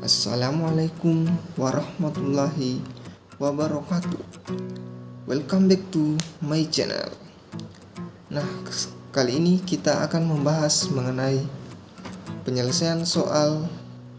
Assalamualaikum warahmatullahi wabarakatuh. Welcome back to my channel. Nah, kali ini kita akan membahas mengenai penyelesaian soal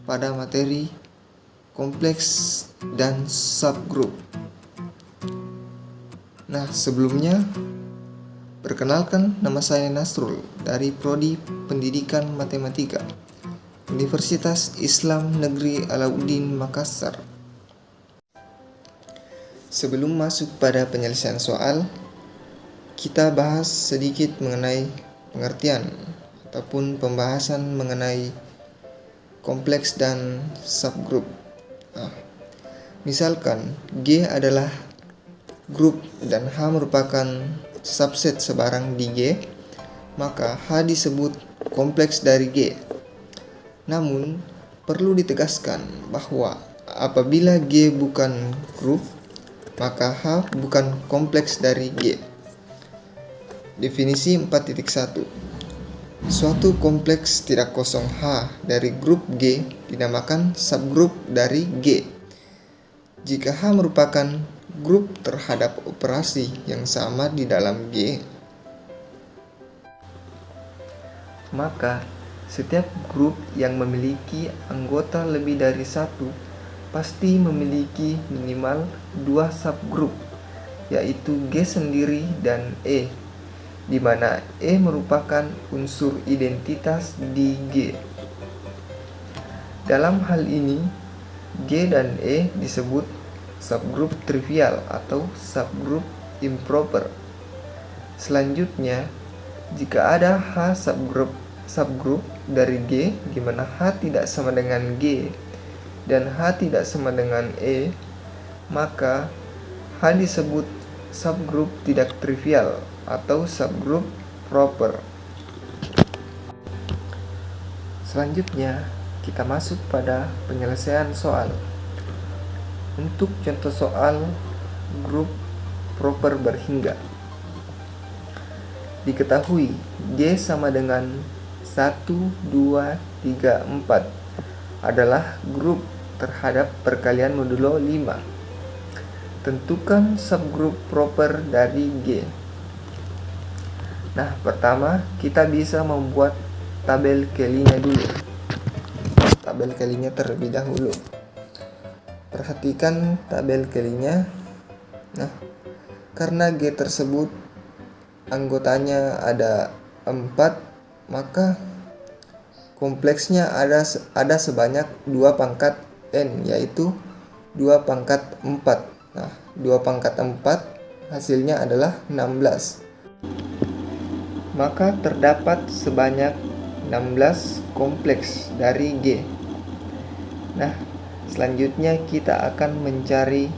pada materi kompleks dan subgroup. Nah, sebelumnya perkenalkan, nama saya Nasrul dari Prodi Pendidikan Matematika Universitas Islam Negeri Alauddin Makassar. Sebelum masuk pada penyelesaian soal, kita bahas sedikit mengenai pengertian ataupun pembahasan mengenai kompleks dan subgroup. Misalkan G adalah grup dan H merupakan subset sebarang di G, maka H disebut kompleks dari G. Namun, perlu ditegaskan bahwa apabila G bukan grup, maka H bukan kompleks dari G. Definisi 4.1. Suatu kompleks tidak kosong H dari grup G dinamakan subgrup dari G. Jika H merupakan grup terhadap operasi yang sama di dalam G, maka setiap grup yang memiliki anggota lebih dari satu pasti memiliki minimal dua subgrup, yaitu G sendiri dan E, di mana E merupakan unsur identitas di G. Dalam hal ini, G dan E disebut subgrup trivial atau subgrup improper. Selanjutnya, jika ada H subgrup dari G di mana H tidak sama dengan G dan H tidak sama dengan E, maka H disebut subgrup tidak trivial atau subgrup proper. Selanjutnya, kita masuk pada penyelesaian soal. Untuk contoh soal grup proper berhingga, diketahui G sama dengan 1, 2, 3, 4 adalah grup terhadap perkalian modulo 5. Tentukan subgrup proper dari G. Nah, pertama kita bisa membuat tabel Kelly-nya dulu. Tabel Kelly-nya terlebih dahulu. Perhatikan tabel Kelly-nya. Nah, karena G tersebut anggotanya ada 4, maka kompleksnya ada sebanyak 2 pangkat N, yaitu 2 pangkat 4. Nah, 2 pangkat 4 hasilnya adalah 16. Maka terdapat sebanyak 16 kompleks dari G. Nah, selanjutnya kita akan mencari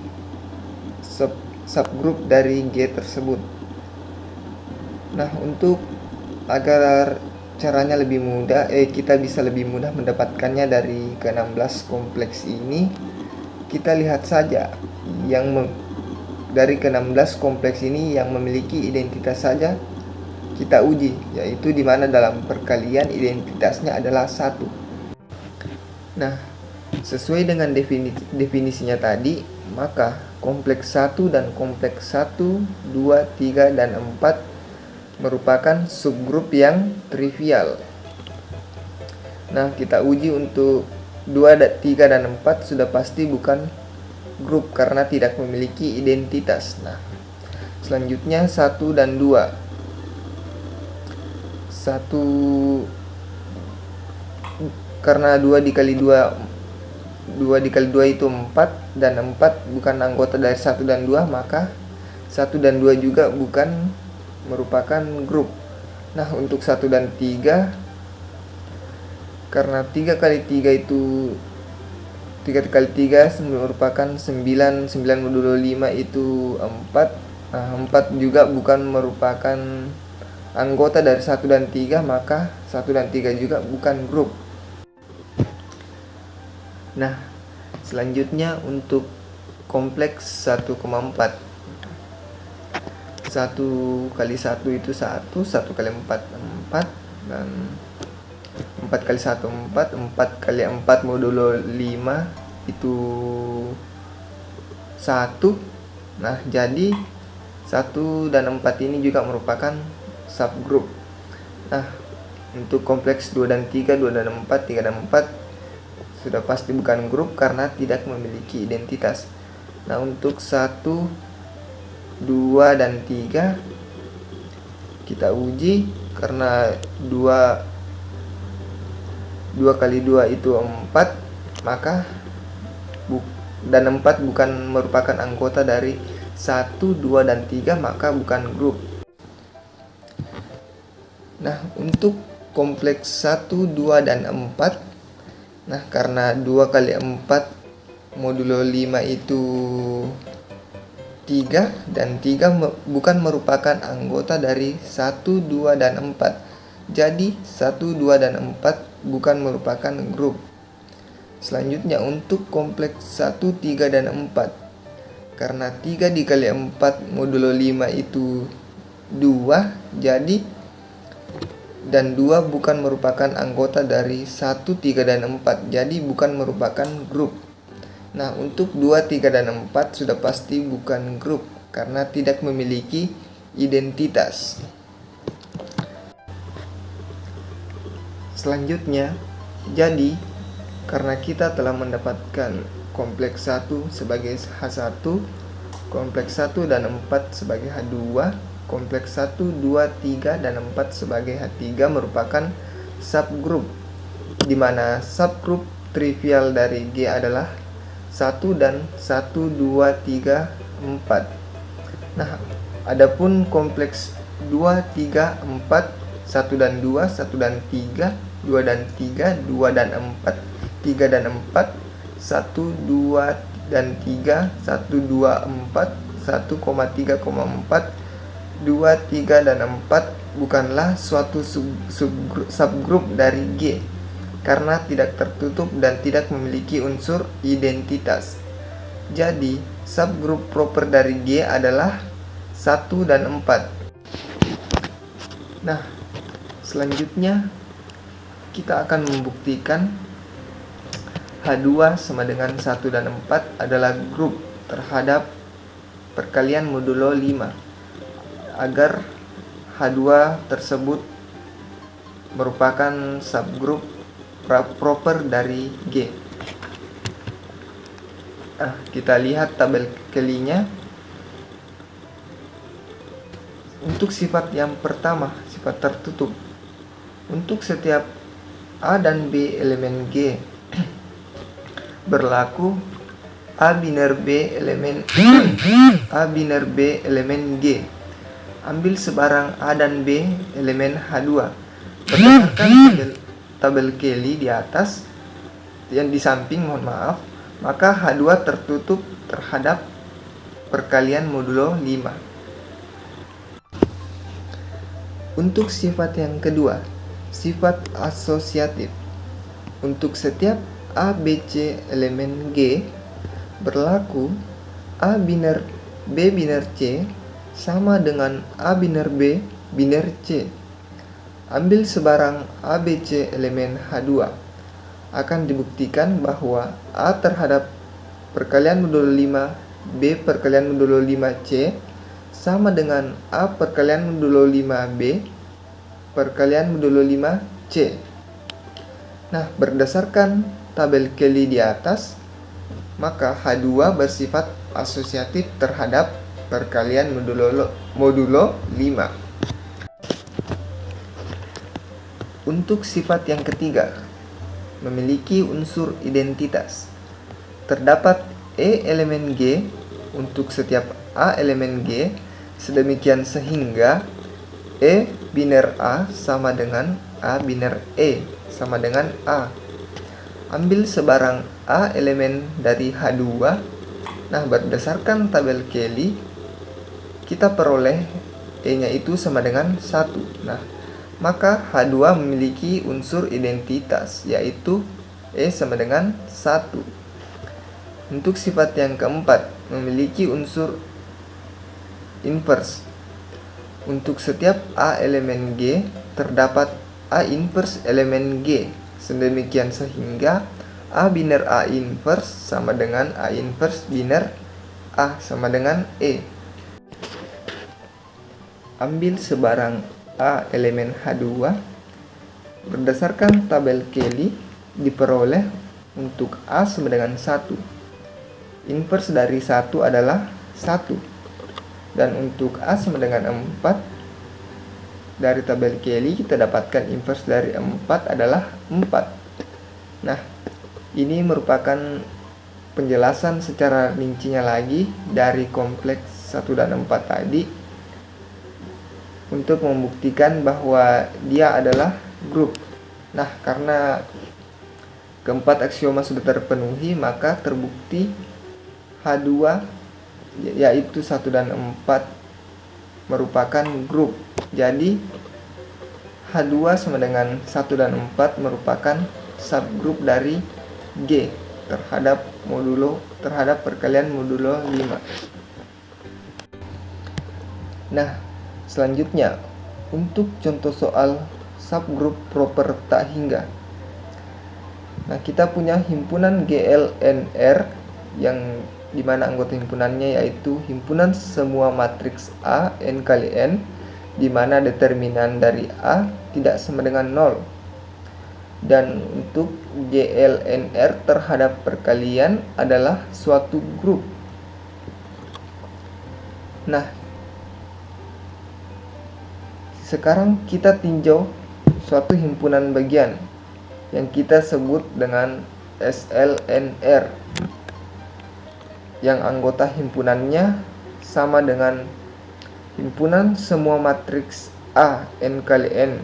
subgrup dari G tersebut. Nah, untuk agar caranya lebih mudah, kita bisa lebih mudah mendapatkannya dari ke-16 kompleks ini, kita lihat saja dari ke-16 kompleks ini yang memiliki identitas saja kita uji, yaitu di mana dalam perkalian identitasnya adalah 1. Nah, sesuai dengan definisinya tadi, maka kompleks 1 dan kompleks 1, 2, 3, dan 4 merupakan subgrup yang trivial. Nah, kita uji untuk 2, 3, dan 4 sudah pasti bukan grup karena tidak memiliki identitas. Nah, selanjutnya 1 dan 2. 1 karena 2 dikali 2 itu 4 dan 4 bukan anggota dari 1 dan 2, maka 1 dan 2 juga bukan merupakan grup. Nah, untuk 1 dan 3, karena 3 kali 3 itu 3 kali 3 merupakan 9 modulo 5 itu 4. Nah, 4 juga bukan merupakan anggota dari 1 dan 3, maka 1 dan 3 juga bukan grup. Nah, selanjutnya untuk kompleks 1,4. 1 kali 1 itu 1, 1 kali 4, 4, dan 4 kali 1 4, 4 kali 4 modulo 5 itu 1. Nah, jadi 1 dan 4 ini juga merupakan subgroup. Nah, untuk kompleks 2 dan 3, 2 dan 4, 3 dan 4 sudah pasti bukan grup karena tidak memiliki identitas. Nah, untuk 1, 2 dan 3 kita uji karena 2 kali 2 itu 4, maka dan 4 bukan merupakan anggota dari 1, 2 dan 3, maka bukan grup. Nah, untuk kompleks 1, 2 dan 4, nah karena 2 kali 4 modulo 5 itu 3 dan 3 bukan merupakan anggota dari 1, 2 dan 4. Jadi 1, 2 dan 4 bukan merupakan grup. Selanjutnya untuk kompleks 1, 3 dan 4. Karena 3 dikali 4 modulo 5 itu 2, jadi dan 2 bukan merupakan anggota dari 1, 3 dan 4, jadi bukan merupakan grup. Nah, untuk 2, 3 dan 4 sudah pasti bukan grup karena tidak memiliki identitas. Selanjutnya, jadi karena kita telah mendapatkan kompleks 1 sebagai H1, kompleks 1 dan 4 sebagai H2, kompleks 1, 2, 3 dan 4 sebagai H3 merupakan subgroup, di mana subgroup trivial dari G adalah 1 dan 1, 2, 3, 4. Nah, adapun kompleks 2, 3, 4, 1 dan 2, 1 dan 3, 2 dan 3, 2 dan 4, 3 dan 4, 1, 2 dan 3, 1, 2, 4, 1,3,4, 2, 3 dan 4 bukanlah suatu subgroup dari G karena tidak tertutup dan tidak memiliki unsur identitas. Jadi, subgroup proper dari G adalah 1 dan 4. Nah, selanjutnya kita akan membuktikan H2 sama dengan 1 dan 4 adalah grup terhadap perkalian modulo 5 agar H2 tersebut merupakan subgroup proper dari G. Nah, kita lihat tabel kelinya. Untuk sifat yang pertama, sifat tertutup. Untuk setiap A dan B elemen G berlaku A biner B elemen G. Ambil sebarang A dan B elemen H2. Berdasarkan tabel Kelly di atas yang di samping, maka H2 tertutup terhadap perkalian modulo 5. Untuk sifat yang kedua, sifat asosiatif. Untuk setiap A, B, C elemen G berlaku A biner B biner C sama dengan A biner B biner C. Ambil sebarang A, B, C elemen H2. Akan dibuktikan bahwa A terhadap perkalian modulo 5 B perkalian modulo 5 C sama dengan A perkalian modulo 5 B perkalian modulo 5 C. Nah, berdasarkan tabel Kelly di atas, maka H2 bersifat asosiatif terhadap perkalian modulo 5. Untuk sifat yang ketiga, memiliki unsur identitas. Terdapat E elemen G untuk setiap A elemen G, sedemikian sehingga E biner A sama dengan A biner E sama dengan A. Ambil sebarang A elemen dari H2. Nah, berdasarkan tabel Kelly, kita peroleh E-nya itu sama dengan 1. Nah, maka H2 memiliki unsur identitas, yaitu E sama dengan 1. Untuk sifat yang keempat, memiliki unsur inverse. Untuk setiap A elemen G, terdapat A inverse elemen G. Sedemikian sehingga A biner A inverse sama dengan A inverse biner A sama dengan E. Ambil sebarang A elemen H2. Berdasarkan tabel Kelly diperoleh untuk A sama dengan 1. Inverse dari 1 adalah 1. Dan untuk A sama dengan 4, dari tabel Kelly kita dapatkan inverse dari 4 adalah 4. Nah, ini merupakan penjelasan secara rincinya lagi dari kompleks 1 dan 4 tadi untuk membuktikan bahwa dia adalah grup. Nah, karena keempat aksioma sudah terpenuhi, maka terbukti H2 yaitu 1 dan 4 merupakan grup. Jadi H2 sama dengan 1 dan 4 merupakan subgrup dari G terhadap perkalian modulo 5. Nah, selanjutnya untuk contoh soal subgrup proper tak hingga. Nah, kita punya himpunan GLNR yang dimana anggota himpunannya yaitu himpunan semua matriks A n kali n, dimana determinan dari A tidak sama dengan 0. Dan untuk GLNR terhadap perkalian adalah suatu grup. Nah, sekarang kita tinjau suatu himpunan bagian yang kita sebut dengan SLNR, yang anggota himpunannya sama dengan himpunan semua matriks A n kali n,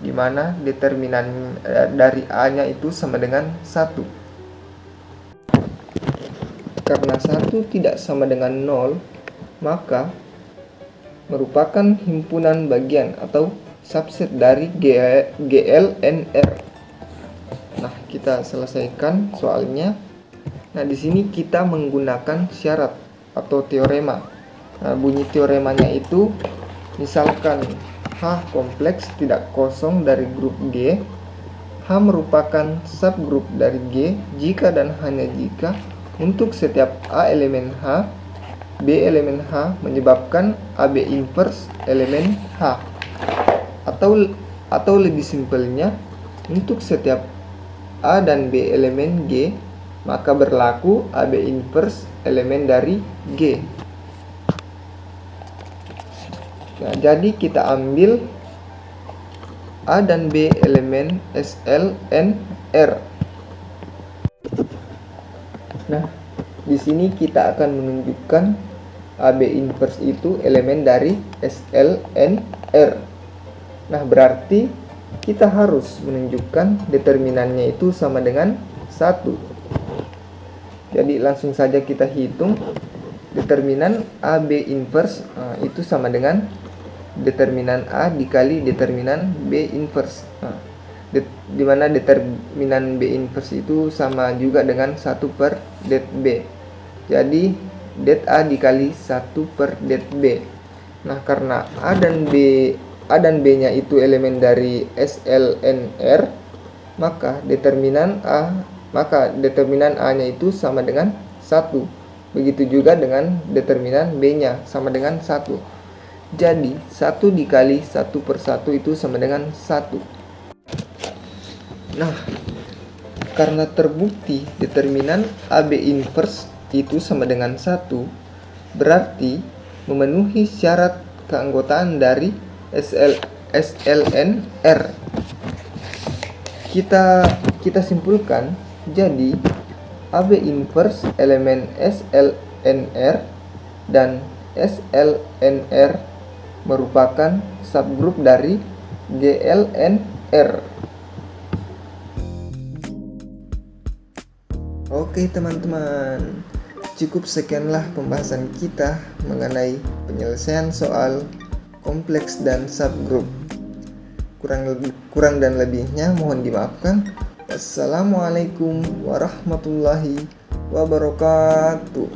di mana determinan dari A-nya itu sama dengan 1. Karena 1 tidak sama dengan 0, maka merupakan himpunan bagian atau subset dari GLNR. Nah, kita selesaikan soalnya. Nah, di sini kita menggunakan syarat atau teorema. Nah, bunyi teoremanya itu misalkan H kompleks tidak kosong dari grup G, H merupakan subgrup dari G jika dan hanya jika untuk setiap A elemen H, B elemen H menyebabkan AB inverse elemen H. Atau lebih simpelnya, untuk setiap A dan B elemen G, maka berlaku AB inverse elemen dari G. Nah, jadi kita ambil A dan B elemen SLNR. Nah, di sini kita akan menunjukkan AB inverse itu elemen dari SLNR. Nah, berarti kita harus menunjukkan determinannya itu sama dengan 1. Jadi langsung saja kita hitung determinan AB inverse itu sama dengan determinan A dikali determinan B inverse. Di mana determinan B inverse itu sama juga dengan 1 per det B. Jadi det A dikali 1 per det B. Nah, karena A dan B-nya itu elemen dari SLNR, maka determinan A-nya itu sama dengan 1. Begitu juga dengan determinan B-nya sama dengan 1. Jadi 1 dikali 1 per 1 itu sama dengan 1. Nah, karena terbukti determinan AB inverse itu sama dengan 1, berarti memenuhi syarat keanggotaan dari SLNR. Kita simpulkan, jadi AB inverse elemen SLNR dan SLNR merupakan subgrup dari GLNR. Oke teman-teman, cukup sekianlah pembahasan kita mengenai penyelesaian soal kompleks dan subgrup. Kurang dan lebihnya mohon dimaafkan. Wassalamualaikum warahmatullahi wabarakatuh.